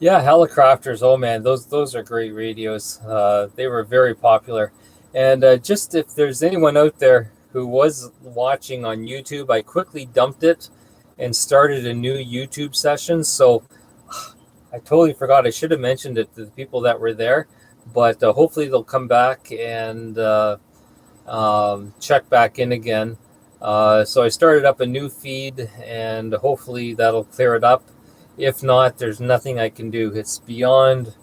Yeah, helicopters. Oh man, those are great radios. They were very popular. And just if there's anyone out there who was watching on YouTube, I quickly dumped it and started a new YouTube session. So I totally forgot. I should have mentioned it to the people that were there, but hopefully they'll come back and check back in again. So I started up a new feed, and hopefully that'll clear it up. If not, there's nothing I can do. It's beyond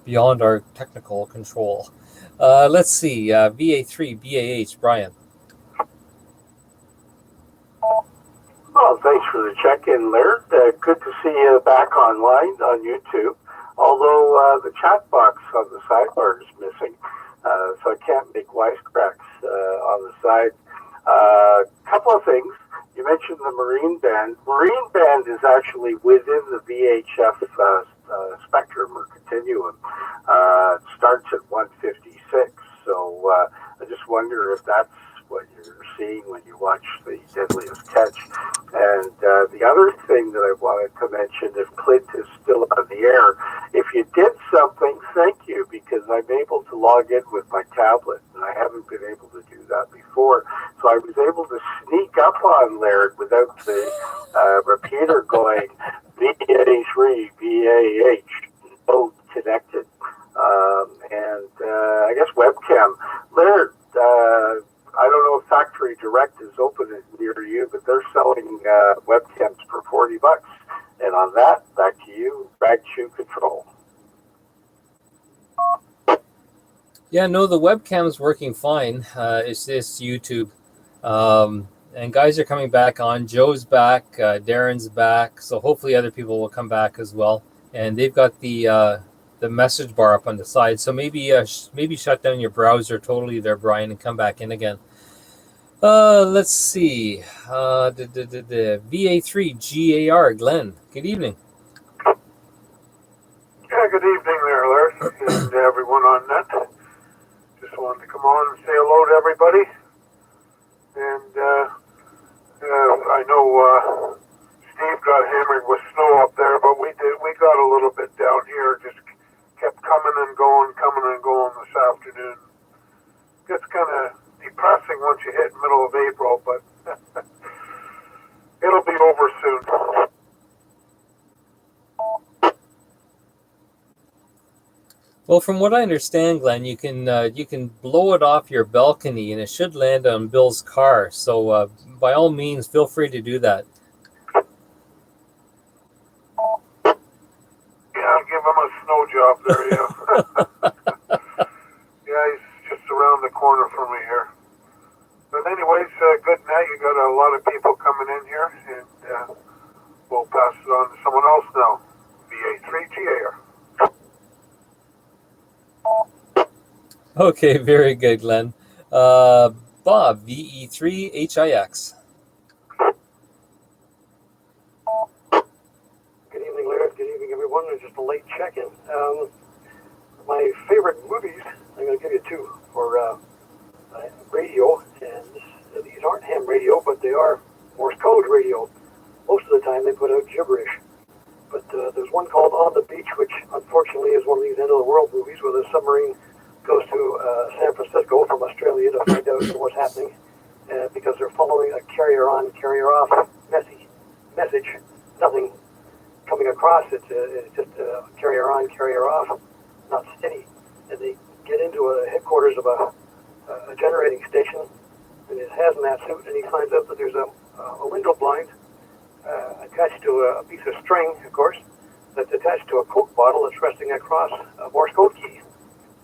our technical control. Let's see. VA3, BAH, Brian. Well, thanks for the check-in, Laird. Good to see you back online on YouTube. Although the chat box on the sidebar is missing, so I can't make wisecracks on the side. Couple of things. You mentioned the Marine Band. Marine Band is actually within the VHF spectrum or continuum. It starts at 156. So I just wonder if that's what you're seeing when you watch The Deadliest Catch. And the other thing that I wanted to mention, if Clint is still on the air, if you did something, thank you, because I'm able to log in with my tablet, and I haven't been able to do that before. So I was able to sneak up on Laird without the repeater going, BA3, BAH, no connected. And I guess webcam. Laird, I don't know if Factory Direct is open near you, but they're selling webcams for $40. And on that, back to you, Rag Shoe Control. Yeah, no, the webcam's working fine. It's this YouTube. And guys are coming back on. Joe's back. Darren's back. So hopefully other people will come back as well. And they've got the message bar up on the side. So maybe shut down your browser totally there, Brian, and come back in again. Let's see. VA3 GAR, Glenn. Good evening. Yeah, good evening there, Larry, and everyone on net. Just wanted to come on and say hello to everybody. And I know Steve got hammered with snow up there, but we got a little bit down here. Just kept coming and going this afternoon. Gets kind of depressing once you hit middle of April, but it'll be over soon. Well, from what I understand, Glenn, you can blow it off your balcony, and it should land on Bill's car. So, by all means, feel free to do that. Yeah, I'll give him a snow job there, yeah. Yeah, he's just around the corner from me here. But anyways, good night. You got a lot of people coming in here, and we'll pass it on to someone else now. VA3GAR. Okay, very good, Glenn. Bob, VE3HIX. Good evening, Larry. Good evening, everyone. It's just a late check-in. My favorite movies, I'm going to give you two for radio, and these aren't ham radio, but they are Morse code radio. Most of the time they put out gibberish. But there's one called On the Beach, which unfortunately is one of these end-of-the-world movies where the submarine goes to San Francisco from Australia to find out what's happening because they're following a carrier-on, carrier-off message. Nothing coming across. It's just carrier-on, carrier-off, not steady. And they get into a headquarters of a generating station in his hazmat suit, and he finds out that there's a window blind attached to a piece of string, of course, that's attached to a Coke bottle that's resting across a Morse code key.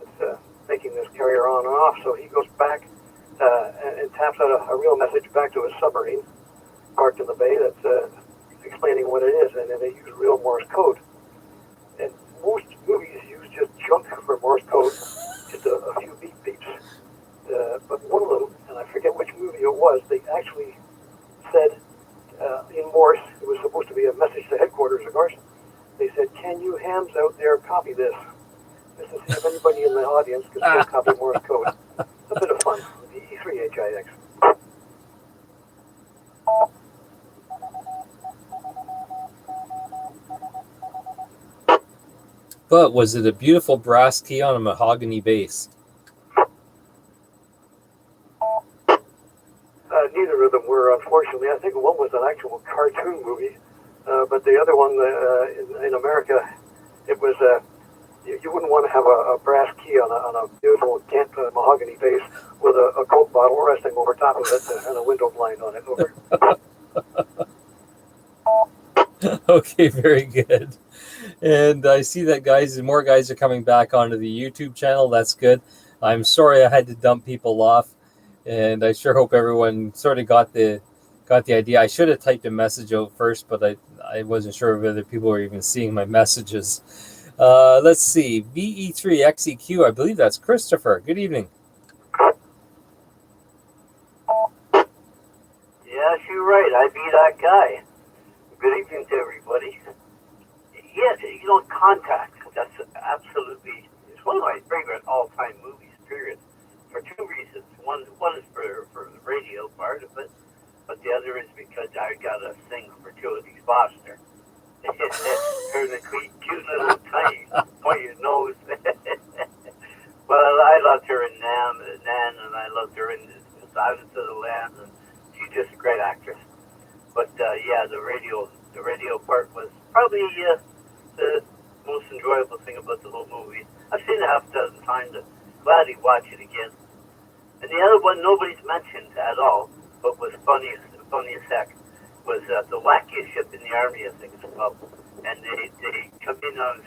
It's making this carrier on and off. So he goes back and taps out a real message back to his submarine parked in the bay that's explaining what it is, and then they use real Morse code. And most movies use just junk for Morse code, just a few beep beeps. But one of them, and I forget which movie it was, they actually said in Morse, it was supposed to be a message to headquarters, of course. They said, "Can you hams out there copy this?" Just to see if anybody in the audience could still copy Morse code. It's a bit of fun. The E3HIX. but was it a beautiful brass key on a mahogany base? Neither of them were, unfortunately. I think one was an actual cartoon movie, but the other one in America, it was you wouldn't want to have a brass key on a beautiful Kent mahogany base with a Coke bottle resting over top of it and a window blind on it. Over. Okay, very good. And I see that more guys are coming back onto the YouTube channel. That's good. I'm sorry I had to dump people off, and I sure hope everyone sort of got the idea. I should have typed a message out first, but I wasn't sure whether people were even seeing my messages. Let's see. VE3XEQ, I believe that's Christopher. Good evening. Yes, you're right. I be that guy. Good evening to everybody. Yes, Contact. That's absolutely, it's one of my favorite all-time movies, period. For two reasons. One is for the radio part of it, but the other is because I got a thing for Jodie Foster. Her the cute little tiny pointed nose. Well, I loved her in Nan, and I loved her in Silence of the Lambs, and she's just a great actress. But yeah, the radio part was probably the most enjoyable thing about the whole movie. I've seen it half a dozen times. I'd gladly watch it again. And the other one nobody's mentioned at all, but was funny as heck, was the wackiest ship in the Army, I think it's called. And they come in on a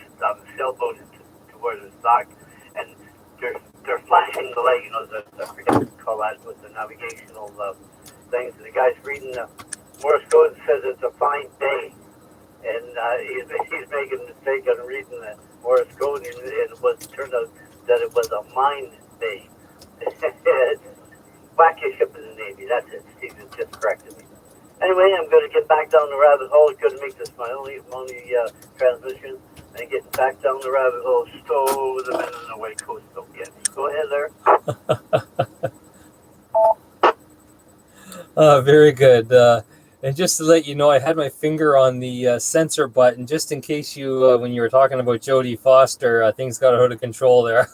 sailboat to where it's docked, and they're flashing the light, I forget what you call that, with the navigational things. And the guy's reading the Morse code and says it's a fine day. And he's making a mistake on reading the Morse code, and it turned out that it was a mine bay. Wackiest ship in the Navy, that's it. Steve just corrected me. Anyway, I'm going to get back down the rabbit hole. Couldn't make this my only transmission. And getting back down the rabbit hole, stow the men on the White Coast don't get me. Go ahead there. Very good. And just to let you know, I had my finger on the censor button just in case you, when you were talking about Jodie Foster, things got out of control there.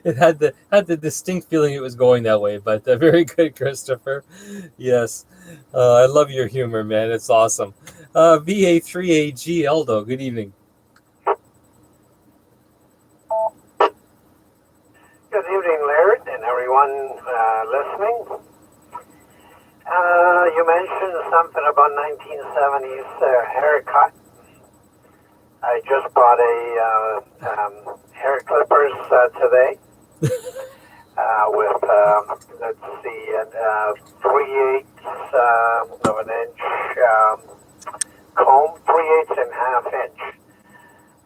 It had the distinct feeling it was going that way, but very good, Christopher. Yes, I love your humor, man. It's awesome. VA3AG Eldo, good evening. Good evening, Laird, and everyone listening. You mentioned something about 1970s haircut. I just bought a hair clippers today with, let's see, 3/8 of an inch comb, 3/8 and half inch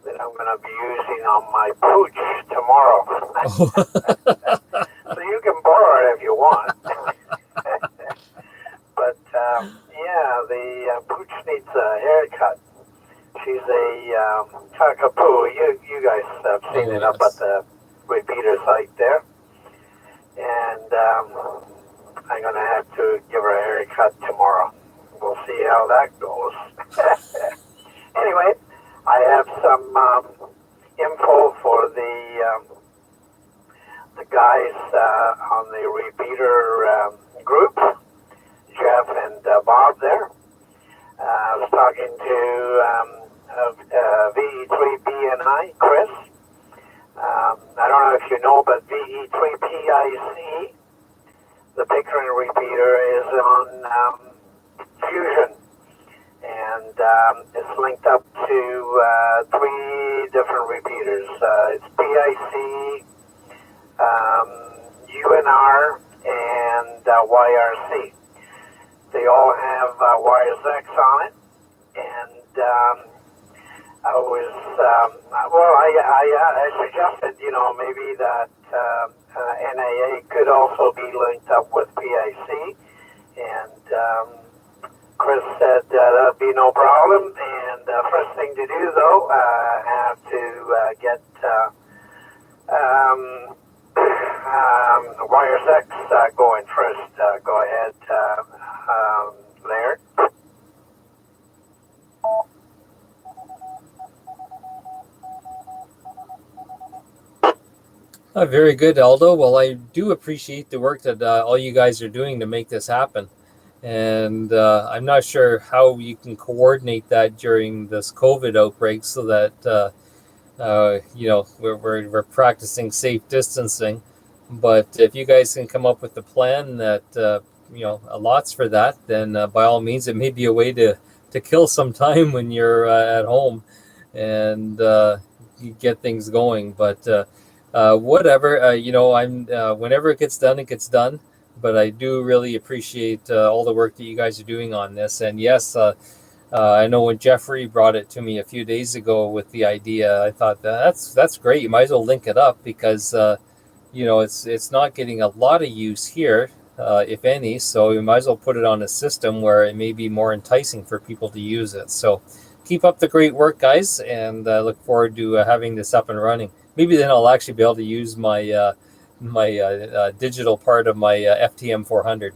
that I'm going to be using on my pooch tomorrow. So you can borrow it if you want. But yeah, the pooch needs a haircut. She's a cockapoo. You guys have seen it up at the repeater site there. And I'm going to have to give her a haircut tomorrow. We'll see how that goes. Anyway, I have some info for the guys on the repeater group, Jeff and Bob there. I was talking to VE3BNI, Chris. I don't know if you know, but VE3PIC, the Pickering repeater, is on Fusion. And it's linked up to 3 different repeaters. It's PIC, UNR, and YRC. They all have Wires X on it, and I was I suggested maybe that NAA could also be linked up with PIC, and Chris said that'd be no problem. And first thing to do though, I have to get Wires X going first. Go ahead, Laird. Very good, Aldo. Well, I do appreciate the work that all you guys are doing to make this happen. And I'm not sure how you can coordinate that during this COVID outbreak so that, we're practicing safe distancing. But if you guys can come up with a plan that, allots for that, then by all means, it may be a way to kill some time when you're at home and you get things going. But whatever, I'm whenever it gets done, it gets done. But I do really appreciate all the work that you guys are doing on this. And yes, I know when Jeffrey brought it to me a few days ago with the idea, I thought that's great. You might as well link it up because it's not getting a lot of use here, if any. So you might as well put it on a system where it may be more enticing for people to use it. So keep up the great work, guys, and look forward to having this up and running. Maybe then I'll actually be able to use my digital part of my FTM 400.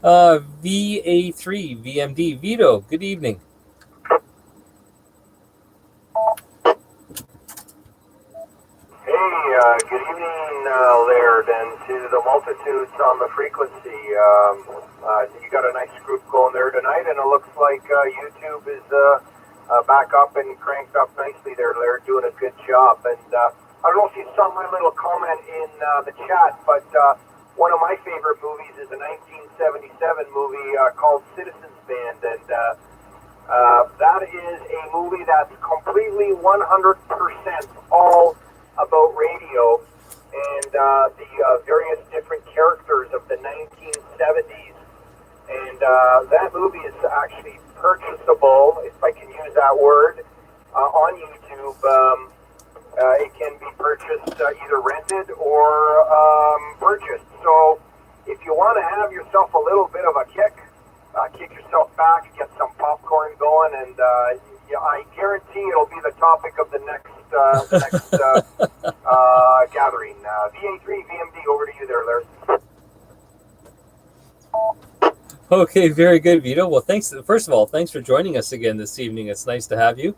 VA3 VMD Vito, good evening. Hey, good evening, Laird, and to the multitudes on the frequency. You got a nice group going there tonight, and it looks like YouTube is back up and cranked up nicely there, Laird, doing a good job. And I don't know if you saw my little comment in the chat, but one of my favorite movies is a 1977 movie called Citizens Band, and that is a movie that's completely 100% all about radio and the various different characters of the 1970s. And that movie is actually purchasable, if I can use that word, on YouTube. It can be purchased, either rented or purchased. So if you want to have yourself a little bit of a kick yourself back, get some popcorn going, and I guarantee it'll be the topic of the next gathering. VA3 VMD, over to you there, Larry. Okay, very good, Vito. Well, thanks. First of all, thanks for joining us again this evening. It's nice to have you.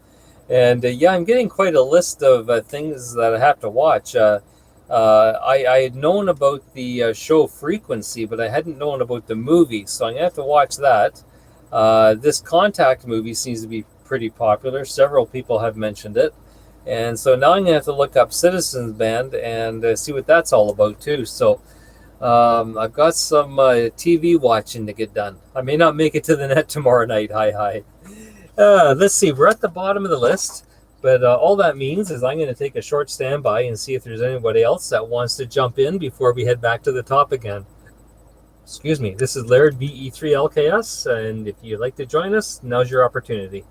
And I'm getting quite a list of things that I have to watch. I had known about the show Frequency, but I hadn't known about the movie, so I'm going to have to watch that. This Contact movie seems to be pretty popular. Several people have mentioned it. And so now I'm going to have to look up Citizens Band and see what that's all about, too. So I've got some TV watching to get done. I may not make it to the net tomorrow night. Hi. Let's see, we're at the bottom of the list, but all that means is I'm going to take a short standby and see if there's anybody else that wants to jump in before we head back to the top again. Excuse me, this is Laird VE3LKS, and if you'd like to join us, now's your opportunity.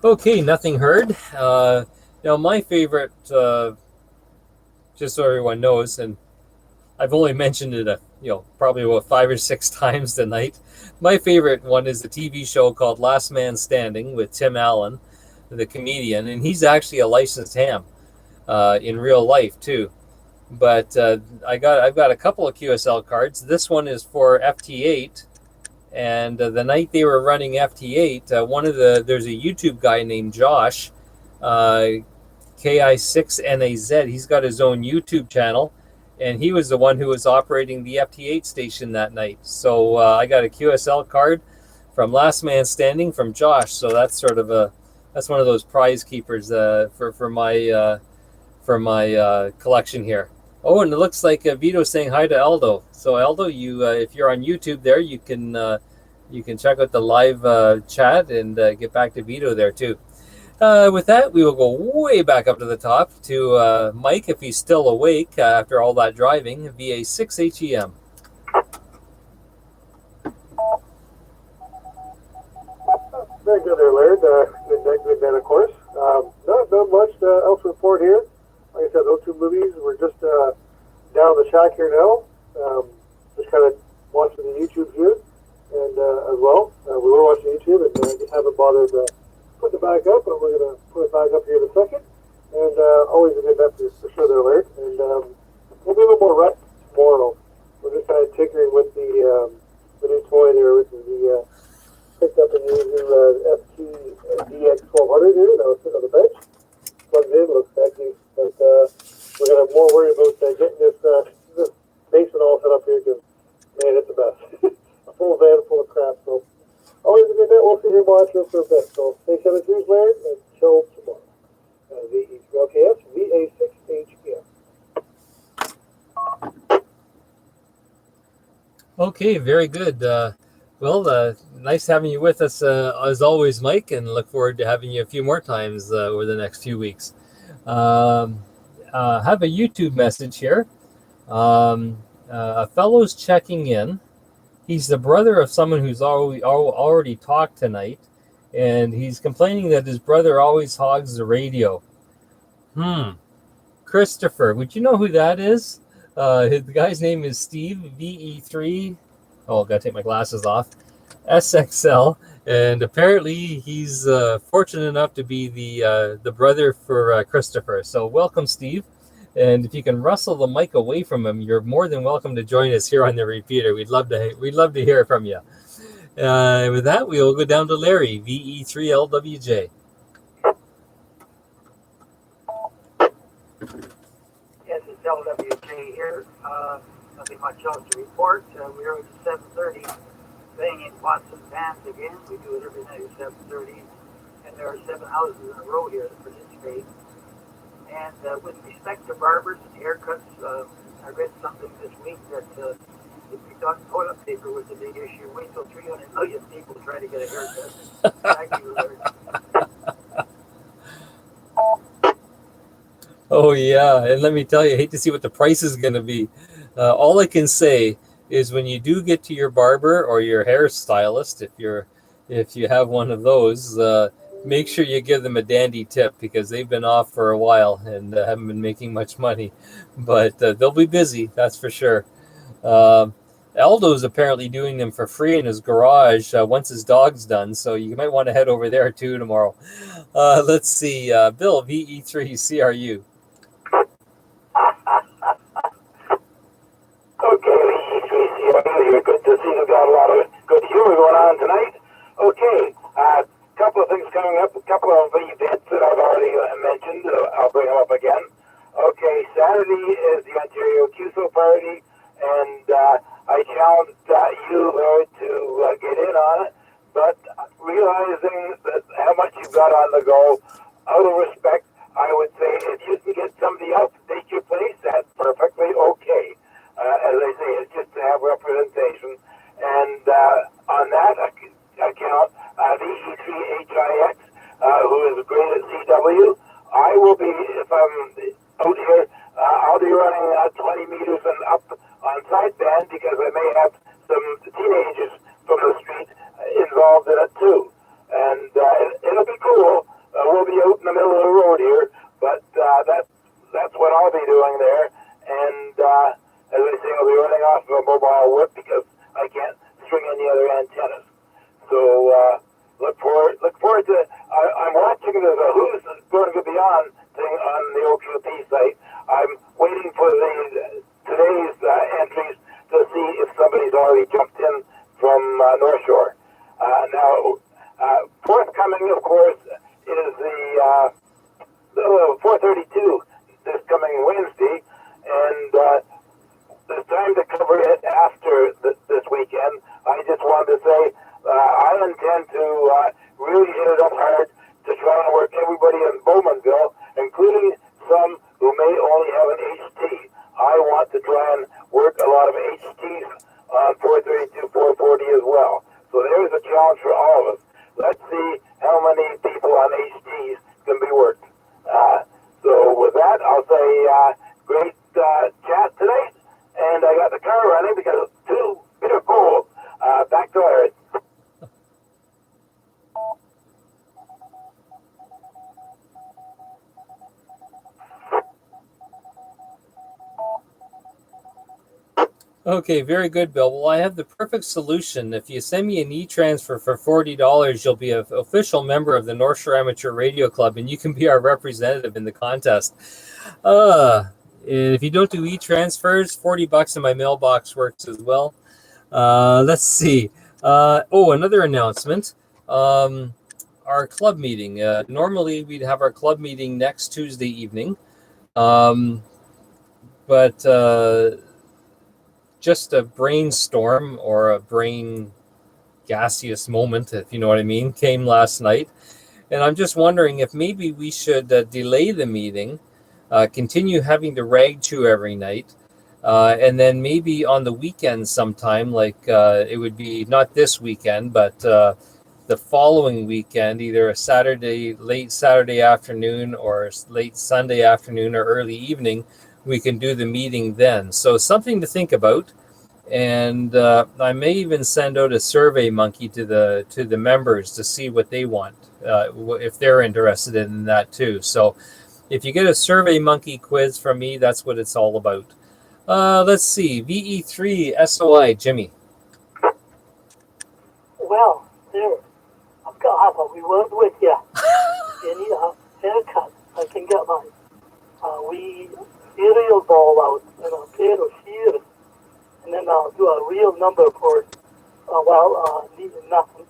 Okay, nothing heard. Now, my favorite, just so everyone knows, and I've only mentioned it, probably about 5 or 6 times tonight. My favorite one is the TV show called Last Man Standing with Tim Allen, the comedian, and he's actually a licensed ham in real life too. But I've got a couple of QSL cards. This one is for FT8. And the night they were running FT8, there's a YouTube guy named Josh, KI6NAZ. He's got his own YouTube channel, and he was the one who was operating the FT8 station that night. So I got a QSL card from Last Man Standing from Josh. So that's one of those prize keepers for my collection here. Oh, and it looks like Vito's saying hi to Aldo. So Aldo, you if you're on YouTube there, you can check out the live chat and get back to Vito there too. With that, we will go way back up to the top to Mike, if he's still awake after all that driving, VA6HEM. Very good there, Laird. Good night, of course. Not much else to report here. Like I said, those 2 movies, we're just down the shack here now. Just kind of watching the YouTube here, and as well. We were watching YouTube, and just haven't bothered putting it back up, but we're going to put it back up here in a second. And always a good bet for sure there, Laird. And we'll do a little more rest tomorrow. We're just kind of tinkering with the new toy there, which is the picked up a new FT DX1200 here that was sitting on the bench. Plugged in, looks sexy. But we're going to more worry about getting this basement all set up here because, man, it's a mess. A full van full of crap. So always a good net. We'll see here monitoring for a bit. So stay 7 Tuesday, Larry, and chill tomorrow. VE3LKS, VA6HPM. Okay, very good. Nice having you with us as always, Mike, and look forward to having you a few more times over the next few weeks. Have a YouTube message here. A fellow's checking in. He's the brother of someone who's already talked tonight, and he's complaining that his brother always hogs the radio. Christopher, would you know who that is? The guy's name is Steve, VE3. Oh, I've got to take my glasses off. SXL, and apparently he's fortunate enough to be the brother for Christopher. So welcome, Steve. And if you can rustle the mic away from him, you're more than welcome to join us here on the repeater. We'd love to hear from you. With that, we will go down to Larry, VE3LWJ. Yes, it's LWJ here. Nothing much else to report. We're at 7:30, playing in Watson bands again. We do it every night at 7:30, and there are 7 houses in a row here that participate. And with respect to barbers and haircuts, I read something this week that if you thought toilet paper was a big issue, wait till 300 million people try to get a haircut. Thank you, Larry. Oh, yeah. And let me tell you, I hate to see what the price is going to be. All I can say is when you do get to your barber or your hairstylist, if you have one of those, make sure you give them a dandy tip because they've been off for a while and haven't been making much money. But they'll be busy, that's for sure. Aldo's apparently doing them for free in his garage once his dog's done, so you might want to head over there too tomorrow. Let's see, Bill, VE3 CRU. Okay, VE3CRU, good to see you got a lot of good humor going on tonight. Okay, couple of things coming up, a couple of events that I've already mentioned. I'll bring them up again. Okay, Saturday is the Ontario QSO party, and I challenged you, Larry, to get in on it, but realizing that how much you've got on the go, out of respect, I would say if you can get somebody else to take your place, that's perfectly okay. As I say, it's just to have representation, and on that account, VE3HIX, who is great at CW, I will be, if I'm out here, I'll be running 20 meters and up on sideband because I may have some teenagers from the street involved in it too. And it'll be cool. We'll be out in the middle of the road here, but that's what I'll be doing there. And as I say, I'll be running off of a mobile whip because I can't string any other antennas. So look forward to. I'm watching the who's going to be on thing on the OQP site. I'm waiting for today's entries to see if somebody's already jumped in from North Shore. Now, forthcoming, of course, is the 432 this coming Wednesday, and there's time to cover it after this weekend. I just wanted to say I intend to really hit it up hard to try and work everybody in Bowmanville, including some who may only have an HT. I want to try and work a lot of HTs on 432, 440 as well. So there's a challenge for all of us. Let's see how many people on HTs can be worked. So with that, I'll say great chat tonight, and I got the car running because it's too bitter cold. Back to Larry. Okay, very good, Bill. Well, I have the perfect solution. If you send me an e-transfer for $40, you'll be an official member of the North Shore Amateur Radio Club, and you can be our representative in the contest. If you don't do e-transfers, $40 in my mailbox works as well. Let's see. Another announcement. Our club meeting. Normally, we'd have our club meeting next Tuesday evening. But just a brainstorm or a brain gaseous moment, if you know what I mean, came last night. And I'm just wondering if maybe we should delay the meeting, continue having the rag chew every night, and then maybe on the weekend sometime, like it would be not this weekend, but the following weekend, either a Saturday, late Saturday afternoon or late Sunday afternoon or early evening, we can do the meeting then. So something to think about. And I may even send out a survey monkey to the members to see what they want, if they're interested in that too. So if you get a survey monkey quiz from me, that's what it's all about. Let's see, VE3 SOI, Jimmy. Well, there. I've got to have a wee word with you. You need a haircut. I can get my wee cereal ball out and a pair of shears. And then I'll do a real number for it. Needing nothing.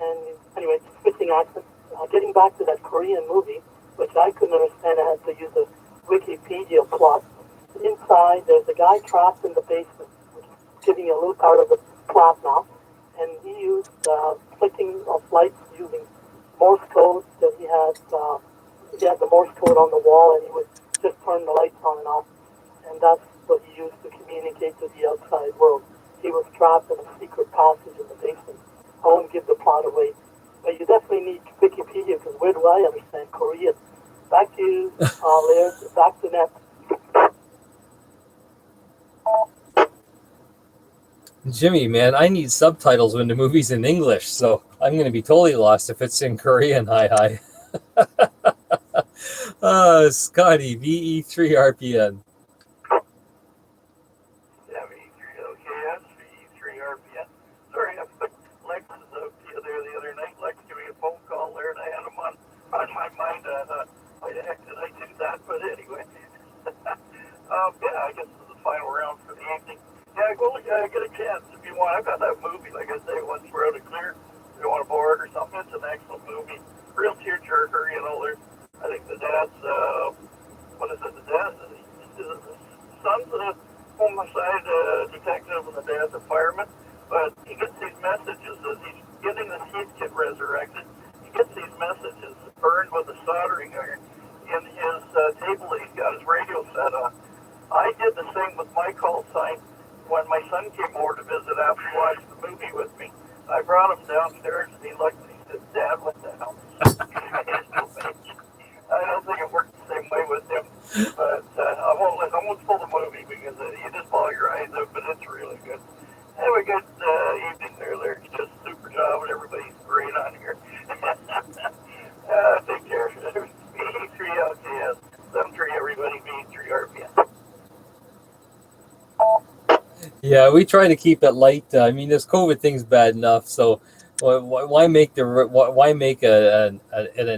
And anyway, switching accents. Getting back to that Korean movie, which I couldn't understand, I had to use a Wikipedia plot. Inside, there's a guy trapped in the basement, which is giving you a little part of the plot now. And he used flicking of lights using Morse code that he had the Morse code on the wall, and he would just turn the lights on and off. And that's what he used to communicate to the outside world. He was trapped in a secret passage in the basement. I won't give the plot away. But you definitely need Wikipedia, because where do I understand Korean? Back to you, Laird. Back to net. Jimmy, man, I need subtitles when the movie's in English, so I'm going to be totally lost if it's in Korean. Hi. Scotty, VE3 RPN. Yeah, VE3 LKS, VE3 RPN. Sorry, I put Lex out the other night. Lex gave me a phone call there, and I had him on my mind. Why the heck did I do that? But anyway. I guess this is the final round for the evening. Yeah, get a chance if you want. I've got that movie, like I say, once we're out of clear. If you want to borrow it or something, it's an excellent movie. Real tearjerker, I think the dad's, the son's a homicide detective and the dad's a fireman. But he gets these messages as he's getting the Heath kid resurrected. He gets these messages burned with a soldering iron in his table that he's got his radio set on. I did the same with my call sign. When my son came over to visit after he watched the movie with me, I brought him downstairs and he looked and he said, "Dad, what the hell?" I don't think it worked the same way with him, but I won't spoil the movie because you just ball your eyes out, but it's really good. Have a good evening there, Larry. Just super job and everybody's great on here. Take care. V3 LKS, 73 everybody, V3 RPN. Yeah, we try to keep it light. I mean, this COVID thing's bad enough, so why make a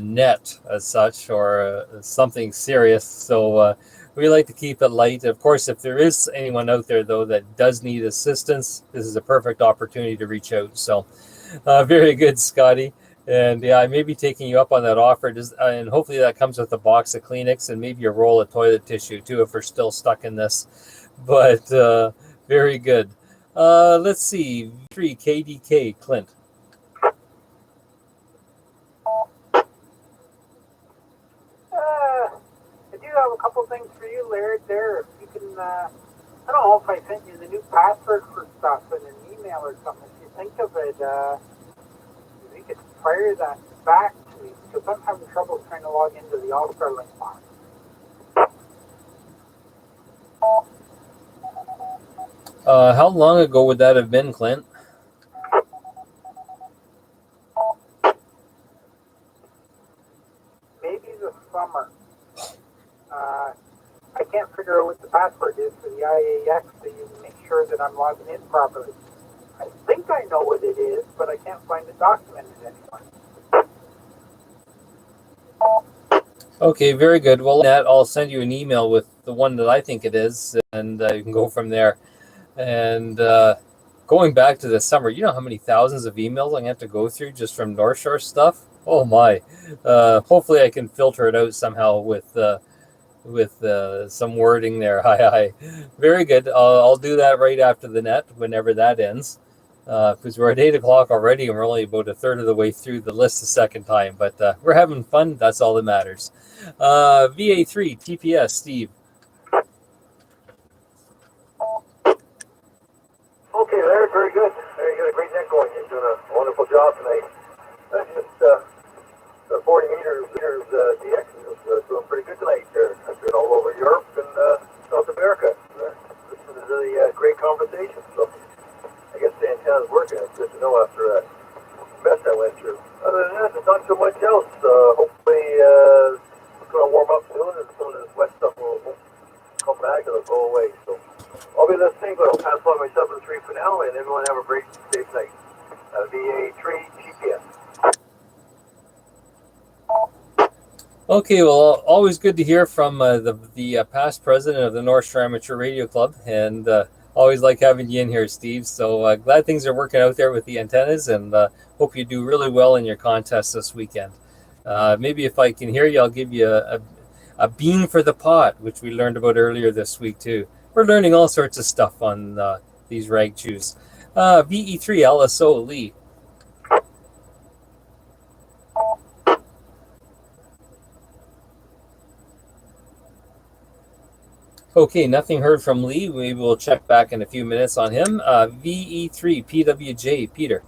net as such or something serious? So we like to keep it light. Of course, if there is anyone out there though that does need assistance, this is a perfect opportunity to reach out. So very good, Scotty. And yeah, I may be taking you up on that offer, and hopefully that comes with a box of Kleenex and maybe a roll of toilet tissue too if we're still stuck in this. But very good. Let's see. 3 KDK, Clint. I do have a couple things for you, Laird, there. If you can, I don't know if I sent you the new password for stuff in an email or something. If you think of it, you could fire that back to me, because I'm having trouble trying to log into the All-Star link box. How long ago would that have been, Clint? Maybe the summer. I can't figure out what the password is for the IAX to make sure that I'm logging in properly. I think I know what it is, but I can't find it documented anywhere. Okay, very good. Well, Nat, I'll send you an email with the one that I think it is, and you can go from there. And going back to the summer, you know how many thousands of emails I'm going to have to go through just from North Shore stuff? Oh my. Hopefully I can filter it out somehow with some wording there. Hi. Very good. I'll do that right after the net, whenever that ends. Because we're at 8 o'clock already and we're only about a third of the way through the list the second time. But we're having fun. That's all that matters. VA3, TPS, Steve. Okay, Larry, very good. Very good. Great net going. You're doing a wonderful job tonight. That's just the 40 meters DX is doing pretty good tonight. I've been all over Europe and South America. This is a really great conversation. So I guess the antenna's working. It's good to know after that mess I went through. Other than that, there's not too much else. Hopefully it's going to warm up soon, and soon as wet stuff will come back, it'll go away. So I'll be listening, but I'll pass on my 7-3 for now, and everyone have a great, safe night. VA3 GPS. Okay, well, always good to hear from the past president of the North Shore Amateur Radio Club, and always like having you in here, Steve. So glad things are working out there with the antennas, and hope you do really well in your contest this weekend. Maybe if I can hear you, I'll give you a bean for the pot, which we learned about earlier this week too. We're learning all sorts of stuff on these rag chews. VE3 LSO Lee. Okay, nothing heard from Lee. Maybe we'll check back in a few minutes on him. VE3 PWJ Peter.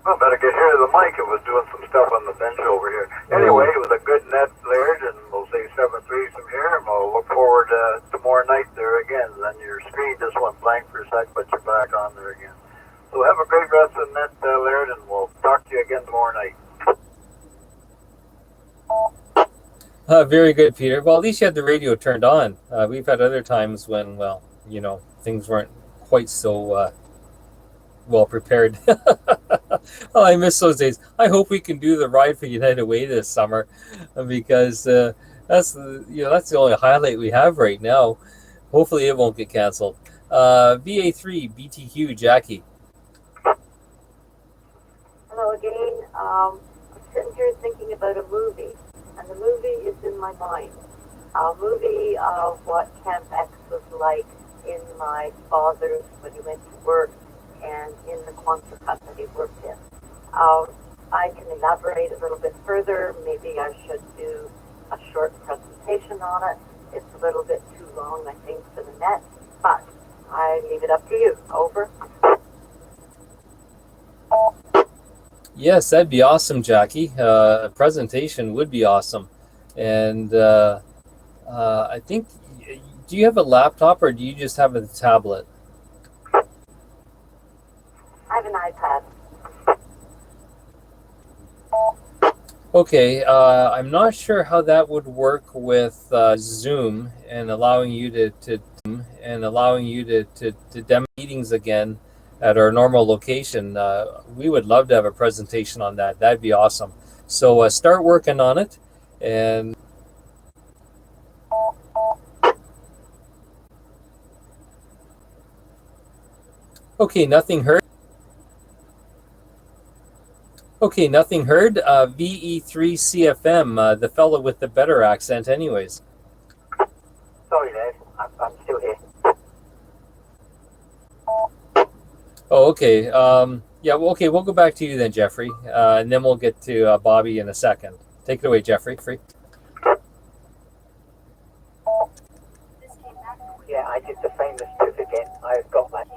Well, better get here to the mic. It was doing some stuff on the bench over here. Anyway, it was a good net, Laird, and we'll say 7-3 from here, and we'll look forward to more night there again. Then your screen just went blank for a sec, but you're back on there again. So have a great rest of the net, Laird, and we'll talk to you again tomorrow night. Very good, Peter. Well, at least you had the radio turned on. We've had other times when, well, you know, things weren't quite so well prepared. Oh, I miss those days. I hope we can do the Ride for United Way this summer, because that's the only highlight we have right now. Hopefully, it won't get canceled. VA3 BTQ Jackie. Hello again. I'm sitting here thinking about a movie, and the movie is in my mind. A movie of what Camp X was like in my father's when he went to work and in the Quonset hut that he worked in. I can elaborate a little bit further. Maybe I should do a short presentation on it. It's a little bit too long, I think, for the net, but I leave it up to you. Over. Yes, that'd be awesome, Jackie. A presentation would be awesome. And I think, do you have a laptop or do you just have a tablet? I have an iPad. Okay, I'm not sure how that would work with Zoom and allowing you to demo meetings again at our normal location. We would love to have a presentation on that. That'd be awesome. So start working on it. And okay, nothing heard. Okay, nothing heard. VE3 CFM, the fellow with the better accent anyways. Sorry, Dave. I'm still here. Oh, okay. Yeah, well, okay, we'll go back to you then, Jeffrey, and then we'll get to Bobby in a second. Take it away, Jeffrey. Free. Yeah, I did the famous trip again. I've got like,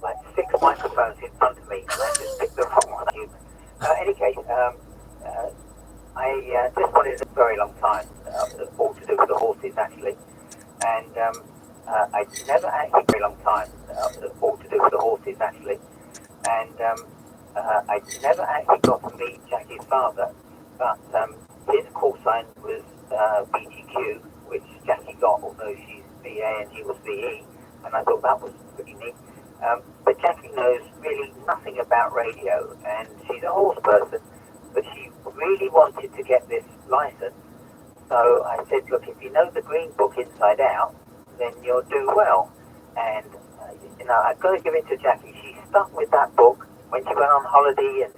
like 6 microphones in front of me, and I just picked the wrong one. Any case, I just wanted a very long time. All to do with the horses, actually, and I never actually very long time. All to do with the horses, actually, and I never actually got to meet Jackie's father, but his call sign was BTQ, which Jackie got, although she's VA and he was VE, and I thought that was pretty neat. But Jackie knows really nothing about radio, and she's a horse person, but she really wanted to get this license, So I said, look, if you know the Green Book inside out, then you'll do well. And, I've got to give it to Jackie. She stuck with that book. When she went on holiday and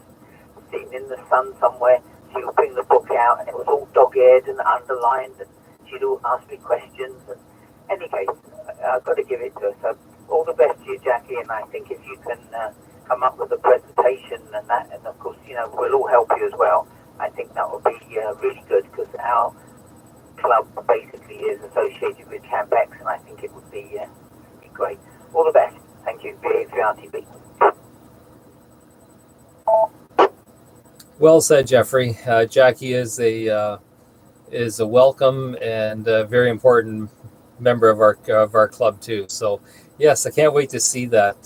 sitting in the sun somewhere, she would bring the book out, and it was all dog-eared and underlined, and she'd all ask me questions. And any case, I've got to give it to her. So all the best to you, Jackie, and I think if you can come up with a presentation and that, and of course, we'll all help you as well. I think that would be really good, because our club basically is associated with CampX, and I think it would be great. All the best. Thank you. BA3RTB. Well said, Jeffrey. Jackie is a welcome and a very important member of our club too. So yes, I can't wait to see that.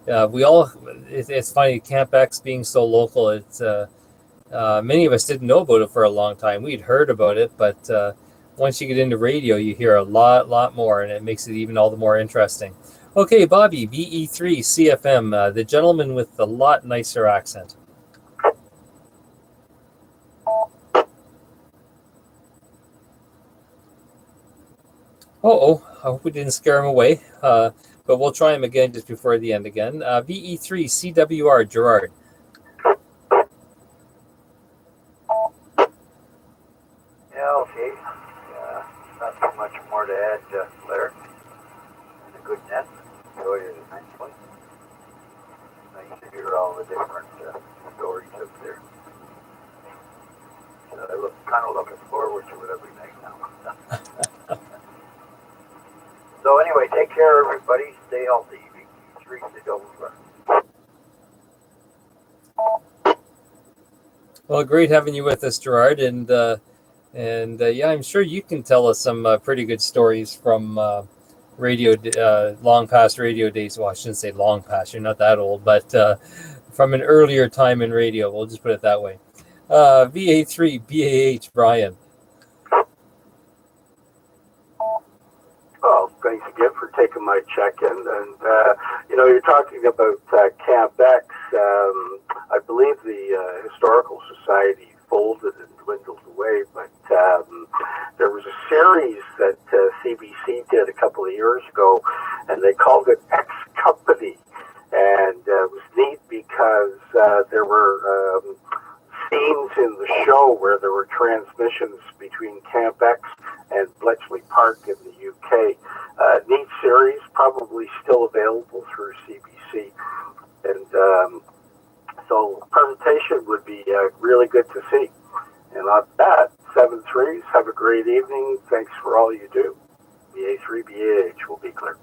It's funny, CampX being so local. It's many of us didn't know about it for a long time. We'd heard about it, but once you get into radio, you hear a lot more, and it makes it even all the more interesting. Okay, Bobby, BE3 CFM, the gentleman with the lot nicer accent. I hope we didn't scare him away, but we'll try him again just before the end again. BE3 CWR, Gerard. Yeah, okay. Not too much more to add, Larry. And a good net. Enjoyed it immensely. Nice to hear all the different stories up there. So I kind of looking forward to it every night now. So anyway, take care, everybody. Stay healthy. Treat the double run. Well, great having you with us, Gerard, and yeah, I'm sure you can tell us some pretty good stories from long past radio days. Well, I shouldn't say long past. You're not that old, but from an earlier time in radio. We'll just put it that way. VA3 BAH, Brian. Well, thanks again for taking my check-in. And, you're talking about CampX. I believe the Historical Society folded and dwindled away, but there was a series that CBC did a couple of years ago, and they called it X Company. And it was neat because there were scenes in the show where there were transmissions between CampX and Bletchley Park in the UK. Neat series, probably still available through CBC. And so presentation would be really good to see. And on that, 7-3s, have a great evening. Thanks for all you do. BA3, BAH will be clear.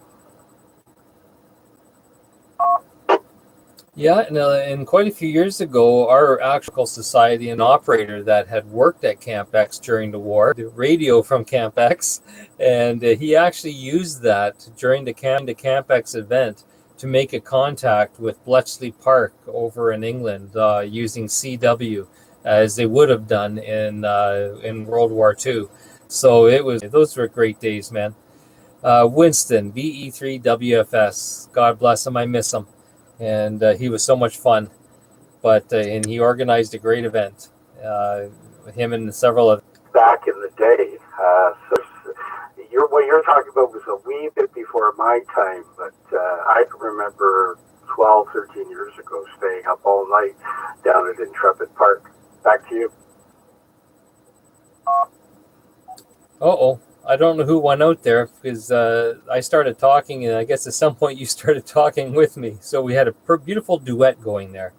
Yeah, and quite a few years ago, our actual society and operator that had worked at CampX during the war, the radio from CampX, and he actually used that during the CampX event to make a contact with Bletchley Park over in England using CW, as they would have done in World War II. So those were great days, man. Winston, BE3WFS, God bless him, I miss him. And he was so much fun, and he organized a great event. Him and several of back in the day. What you're talking about was a wee bit before my time, but I can remember 12, 13 years ago staying up all night down at Intrepid Park. Back to you. I don't know who went out there, because I started talking, and I guess at some point you started talking with me. So we had a beautiful duet going there.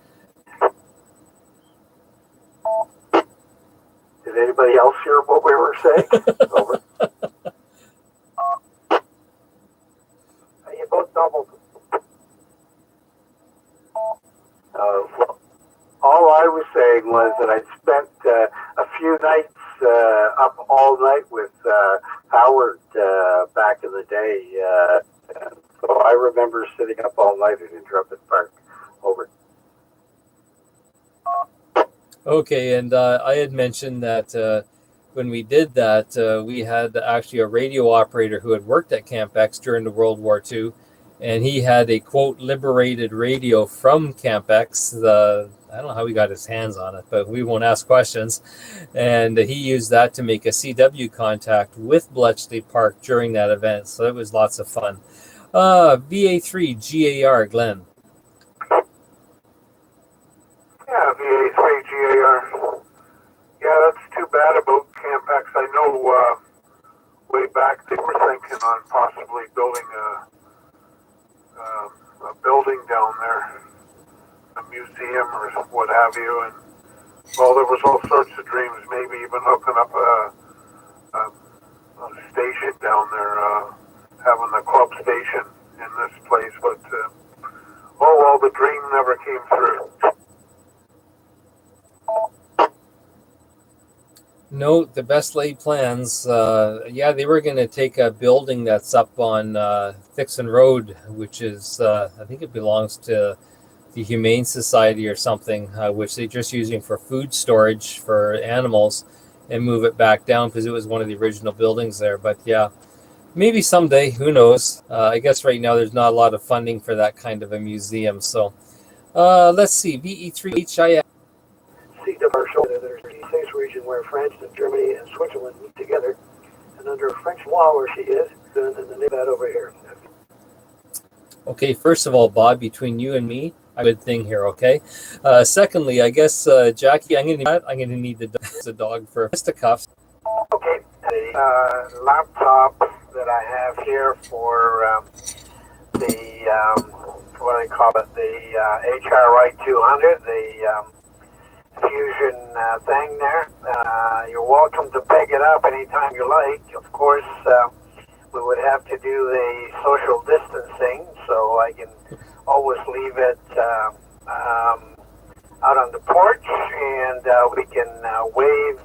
Did anybody else hear what we were saying? Over. You both doubled. Well, all I was saying was that I'd spent a few nights up all night with Howard back in the day. So I remember sitting up all night at Intrepid Park. Over. Okay, and I had mentioned that when we did that, we had actually a radio operator who had worked at CampX during the World War II, and he had a, quote, liberated radio from CampX, I don't know how he got his hands on it, but we won't ask questions. And he used that to make a CW contact with Bletchley Park during that event. So it was lots of fun. VA3 GAR, Glenn. Yeah, VA3 GAR. Yeah, that's too bad about Camp X. I know way back they were thinking on possibly building a building down there, a museum or what have you. And well, there was all sorts of dreams, maybe even hooking up a station down there, having a club station in this place. But oh well, the dream never came through. No, the best laid plans. Yeah, they were going to take a building that's up on Thixon Road, which is, I think it belongs to the Humane Society or something, which they're just using for food storage for animals, and move it back down because it was one of the original buildings there. But yeah, maybe someday, who knows? I guess right now there's not a lot of funding for that kind of a museum. So let's see, VE3HIF. There's a East region where France and Germany and Switzerland meet together, and under French law where she is, and then they that over here. Okay, first of all, Bob, between you and me, a good thing here, okay? Secondly, I guess, Jackie, I'm going to need the dog for fisticuffs. Okay, the laptop that I have here for the, what do they call it, the HRI 200, the Fusion thing there. You're welcome to pick it up anytime you like. Of course, we would have to do the social distancing, so I can always leave it out on the porch, and we can wave